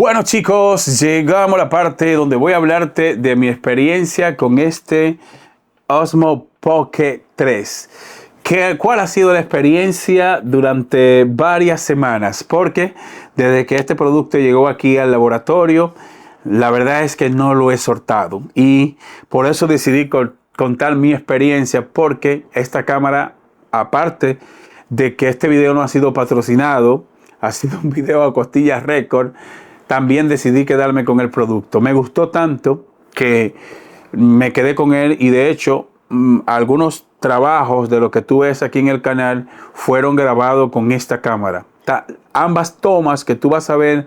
Bueno chicos, llegamos a la parte donde voy a hablarte de mi experiencia con este Osmo Pocket 3. ¿Cuál ha sido la experiencia durante varias semanas? Porque desde que este producto llegó aquí al laboratorio, la verdad es que no lo he soltado. Y por eso decidí contar mi experiencia, porque esta cámara, aparte de que este video no ha sido patrocinado, ha sido un video a costillas récord, también decidí quedarme con el producto. Me gustó tanto que me quedé con él y de hecho algunos trabajos de lo que tú ves aquí en el canal fueron grabados con esta cámara. Ambas tomas que tú vas a ver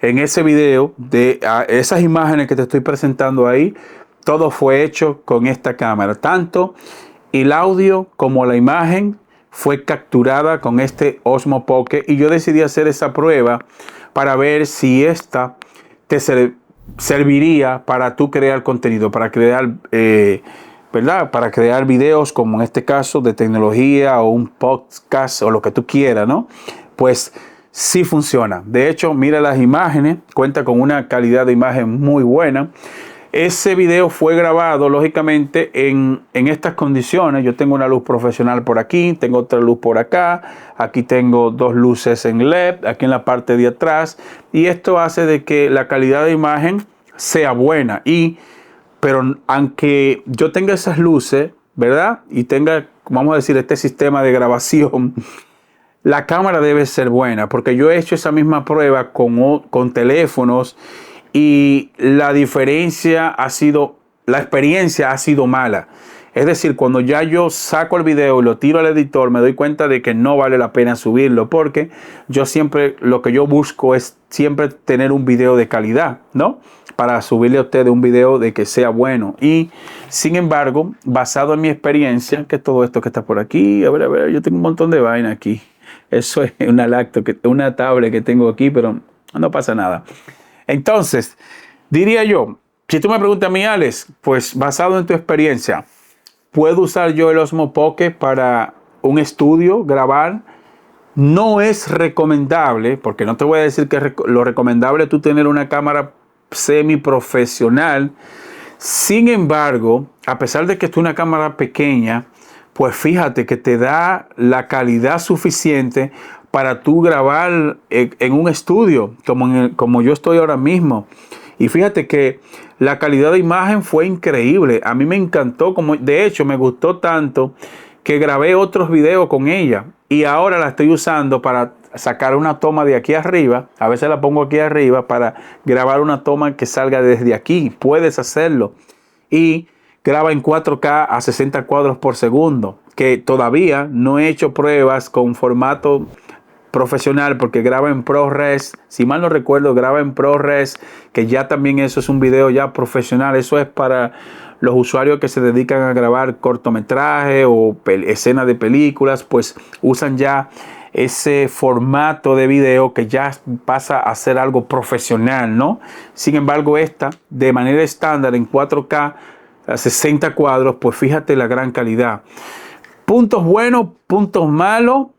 en ese video, de esas imágenes que te estoy presentando ahí, todo fue hecho con esta cámara. Tanto el audio como la imagen fue capturada con este Osmo Pocket y yo decidí hacer esa prueba para ver si esta te serviría para tú crear contenido, para crear, ¿verdad? Para crear videos como en este caso de tecnología o un podcast o lo que tú quieras, ¿no? Pues sí funciona. De hecho, mira las imágenes, cuenta con una calidad de imagen muy buena. Ese video fue grabado, lógicamente, en estas condiciones. Yo tengo una luz profesional por aquí, tengo otra luz por acá. Aquí tengo dos luces en LED, aquí en la parte de atrás. Y esto hace de que la calidad de imagen sea buena. Pero aunque yo tenga esas luces, ¿verdad? Y tenga, vamos a decir, este sistema de grabación, la cámara debe ser buena. Porque yo he hecho esa misma prueba con teléfonos. Y la diferencia ha sido, la experiencia ha sido mala. Es decir, cuando ya yo saco el video y lo tiro al editor, me doy cuenta de que no vale la pena subirlo, porque yo siempre, lo que yo busco es siempre tener un video de calidad, ¿no? Para subirle a ustedes un video de que sea bueno. Y sin embargo, basado en mi experiencia, que todo esto que está por aquí, a ver, yo tengo un montón de vaina aquí. Eso es una tablet que tengo aquí, pero no pasa nada. Entonces, diría yo, si tú me preguntas a mí, Alex, pues basado en tu experiencia, ¿puedo usar yo el Osmo Pocket para un estudio, grabar? No es recomendable, porque no te voy a decir que lo recomendable es tú tener una cámara semiprofesional. Sin embargo, a pesar de que es una cámara pequeña, pues fíjate que te da la calidad suficiente para tú grabar en un estudio, como yo estoy ahora mismo. Y fíjate que la calidad de imagen fue increíble. A mí me encantó, de hecho me gustó tanto que grabé otros videos con ella. Y ahora la estoy usando para sacar una toma de aquí arriba. A veces la pongo aquí arriba para grabar una toma que salga desde aquí. Puedes hacerlo. Y graba en 4K a 60 cuadros por segundo. Que todavía no he hecho pruebas con formato profesional porque graba en ProRes, si mal no recuerdo graba en ProRes, que ya también eso es un video ya profesional. Eso es para los usuarios que se dedican a grabar cortometrajes o escenas de películas, pues usan ya ese formato de video que ya pasa a ser algo profesional, ¿no? Sin embargo, esta de manera estándar en 4K a 60 cuadros, pues fíjate la gran calidad. Puntos buenos, puntos malos.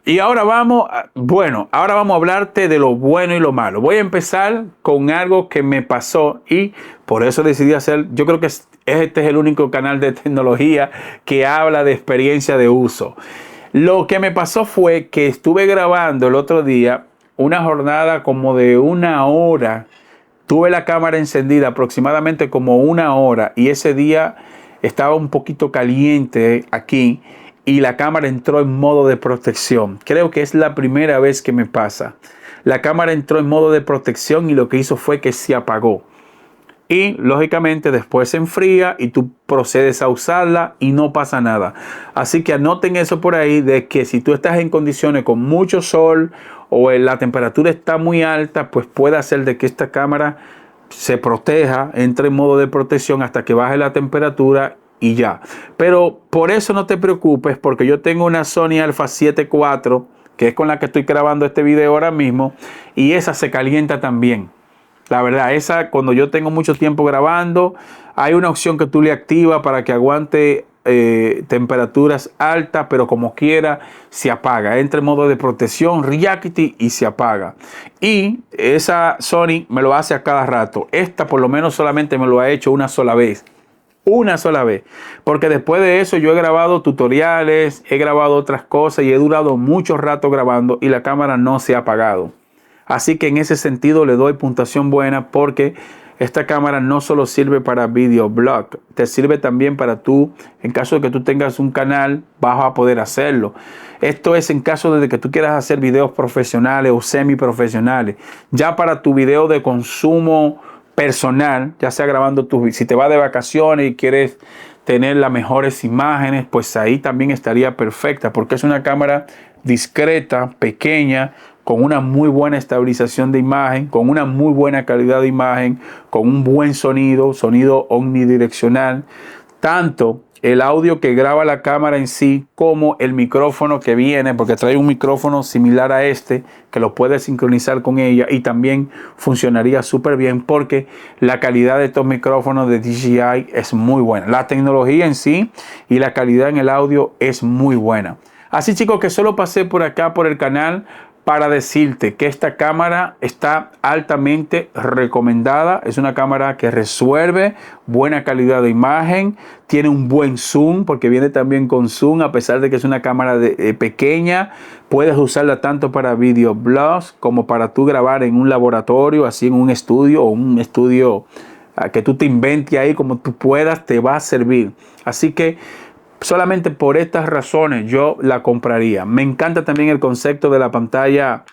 Y ahora vamos a hablarte de lo bueno y lo malo. Voy a empezar con algo que me pasó y por eso decidí hacer, yo creo que este es el único canal de tecnología que habla de experiencia de uso. Lo que me pasó fue que estuve grabando el otro día una jornada como de 1 hora. Tuve la cámara encendida aproximadamente como 1 hora y ese día estaba un poquito caliente aquí. Y la cámara entró en modo de protección. Creo que es la primera vez que me pasa. La cámara entró en modo de protección y lo que hizo fue que se apagó. Y lógicamente después se enfría y tú procedes a usarla y no pasa nada. Así que anoten eso por ahí, de que si tú estás en condiciones con mucho sol o la temperatura está muy alta, pues puede hacer de que esta cámara se proteja, entre en modo de protección hasta que baje la temperatura y ya. Pero por eso no te preocupes, porque yo tengo una Sony Alpha 7 IV, que es con la que estoy grabando este video ahora mismo, y esa se calienta también. La verdad, esa cuando yo tengo mucho tiempo grabando, hay una opción que tú le activas para que aguante temperaturas altas, pero como quiera se apaga. Entra en modo de protección, Reactivity, y se apaga. Y esa Sony me lo hace a cada rato. Esta por lo menos solamente me lo ha hecho una sola vez. Una sola vez, porque después de eso yo he grabado tutoriales, he grabado otras cosas y he durado mucho rato grabando y la cámara no se ha apagado. Así que en ese sentido le doy puntuación buena, porque esta cámara no solo sirve para videoblog, te sirve también para tú, en caso de que tú tengas un canal, vas a poder hacerlo. Esto es en caso de que tú quieras hacer videos profesionales o semi profesionales. Ya para tu video de consumo personal, ya sea grabando si te vas de vacaciones y quieres tener las mejores imágenes, pues ahí también estaría perfecta, porque es una cámara discreta, pequeña, con una muy buena estabilización de imagen, con una muy buena calidad de imagen, con un buen sonido omnidireccional, tanto el audio que graba la cámara en sí como el micrófono que viene, porque trae un micrófono similar a este que lo puedes sincronizar con ella y también funcionaría súper bien, porque la calidad de estos micrófonos de DJI es muy buena. La tecnología en sí y la calidad en el audio es muy buena. Así, chicos, que solo pasé por acá por el canal para decirte que esta cámara está altamente recomendada. Es una cámara que resuelve, buena calidad de imagen, tiene un buen zoom, porque viene también con zoom, a pesar de que es una cámara pequeña. Puedes usarla tanto para videoblogs como para tú grabar en un laboratorio, así en un estudio, o un estudio que tú te inventes ahí como tú puedas, te va a servir. Así que solamente por estas razones yo la compraría. Me encanta también el concepto de la pantalla,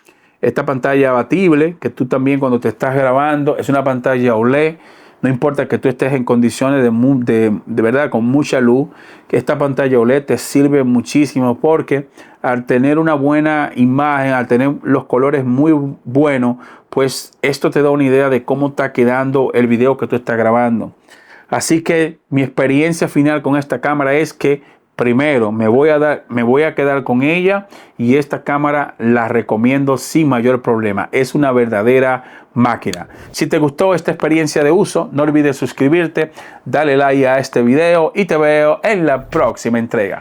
esta pantalla abatible, que tú también cuando te estás grabando, es una pantalla OLED. No importa que tú estés en condiciones de verdad con mucha luz, que esta pantalla OLED te sirve muchísimo, porque al tener una buena imagen, al tener los colores muy buenos, pues esto te da una idea de cómo está quedando el video que tú estás grabando. Así que mi experiencia final con esta cámara es que primero me voy a quedar con ella, y esta cámara la recomiendo sin mayor problema. Es una verdadera máquina. Si te gustó esta experiencia de uso, no olvides suscribirte, dale like a este video y te veo en la próxima entrega.